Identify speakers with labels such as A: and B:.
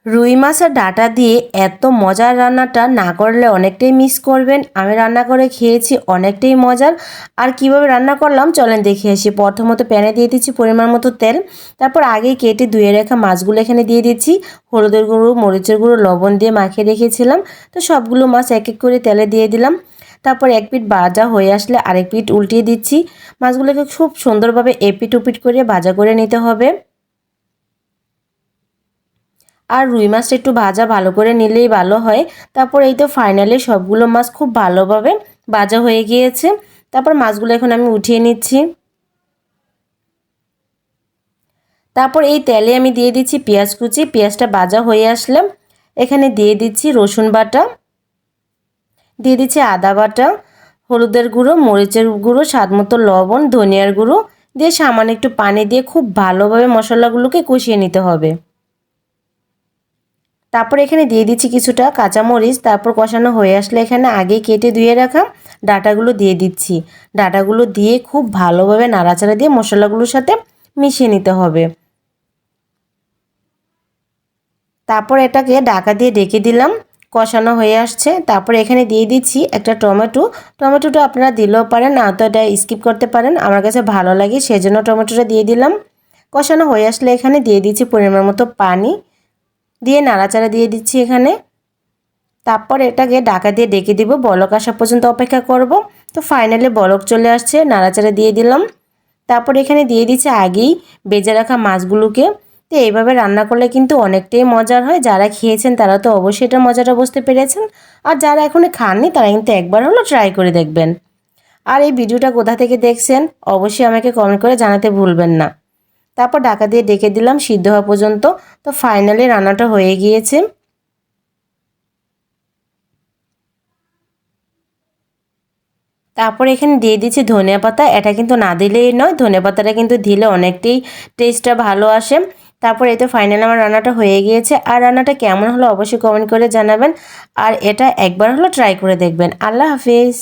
A: রুই মাছ আর ডাঁটা দিয়ে এত মজার রান্নাটা না করলে অনেকটাই মিস করবেন। আমি রান্না করে খেয়েছি, অনেকটাই মজার। আর কিভাবে রান্না করলাম চলেন দেখে আসি। প্রথমত প্যানে দিয়ে দিচ্ছি পরিমাণ মতো তেল, তারপর আগেই কেটে ধুয়ে রাখা মাছগুলো এখানে দিয়ে দিচ্ছি। হলুদের গুঁড়ো, মরিচের গুঁড়ো, লবণ দিয়ে মাখিয়ে রেখেছিলাম। তো সবগুলো মাছ এক এক করে তেলে দিয়ে দিলাম। তারপর এক পিঠ ভাজা হয়ে আসলে আরেক পিঠ উল্টিয়ে দিচ্ছি। মাছগুলোকে খুব সুন্দরভাবে এপিট ওপিট করে ভাজা করে নিতে হবে। আর রুই মাছটা একটু ভাজা ভালো করে নিলেই ভালো হয়। তারপর এই তো ফাইনালি সবগুলো মাছ খুব ভালোভাবে ভাজা হয়ে গিয়েছে। তারপর মাছগুলো এখন আমি উঠিয়ে নিচ্ছি। তারপর এই তেলে আমি দিয়ে দিচ্ছি পেঁয়াজ কুচি। পেঁয়াজটা ভাজা হয়ে আসলে এখানে দিয়ে দিচ্ছি রসুন বাটা, দিয়ে দিচ্ছি আদা বাটা, হলুদের গুঁড়ো, মরিচের গুঁড়ো, স্বাদমতো লবণ, ধনিয়ার গুঁড়ো দিয়ে সামান্য একটু পানি দিয়ে খুব ভালোভাবে মশলাগুলোকে কষিয়ে নিতে হবে। তারপর এখানে দিয়ে দিচ্ছি কিছুটা কাঁচামরিচ। তারপর কষানো হয়ে আসলে এখানে আগে কেটে ধুয়ে রাখা ডাঁটাগুলো দিয়ে দিচ্ছি। ডাঁটাগুলো দিয়ে খুব ভালোভাবে নাড়াচাড়া দিয়ে মশলাগুলোর সাথে মিশিয়ে নিতে হবে। তারপর এটাকে ঢাকা দিয়ে ঢেকে দিলাম। কষানো হয়ে আসছে। তারপর এখানে দিয়ে দিচ্ছি একটা টমেটো। টমেটোটা আপনারা দিলেও পারেন, না তো এটা স্কিপ করতে পারেন। আমার কাছে ভালো লাগে সেজন্য টমেটোটা দিয়ে দিলাম। কষানো হয়ে আসলে এখানে দিয়ে দিচ্ছি পরিমাণ মতো পানি, দিয়ে নাড়াচাড়া দিয়ে দিচ্ছি এখানে। তারপর এটাকে ঢাকা দিয়ে ঢেকে দিব, বলক আসা পর্যন্ত অপেক্ষা করব। তো ফাইনালি বলক চলে আসছে, নাড়াচাড়া দিয়ে দিলাম। তারপর এখানে দিয়ে দিচ্ছি আগেই ভেজে রাখা মাছগুলোকে। তো এইভাবে রান্না করলে কিন্তু অনেকটাই মজার হয়। যারা খেয়েছেন তারা তো অবশ্যই এটা মজাটা বুঝতে পেরেছেন। আর যারা এখনো খাননি তারা কিন্তু একবার হলো ট্রাই করে দেখবেন। আর এই ভিডিওটা কোথা থেকে দেখছেন অবশ্যই আমাকে কমেন্ট করে জানাতে ভুলবেন না। তারপর ঢাকা দিয়ে ঢেকে দিলাম সিদ্ধ হওয়া পর্যন্ত। তো ফাইনালি রান্নাটা হয়ে গিয়েছে। তারপর এখানে দিয়ে দিচ্ছি ধনিয়া পাতা। এটা কিন্তু না দিলেই নয়, ধনিয়া পাতাটা কিন্তু দিলে অনেকটাই টেস্টটা ভালো আসে। তারপর এই তো ফাইনাল আমার রান্নাটা হয়ে গিয়েছে। আর রান্নাটা কেমন হলো অবশ্যই কমেন্ট করে জানাবেন। আর এটা একবার হলো ট্রাই করে দেখবেন। আল্লাহ হাফিজ।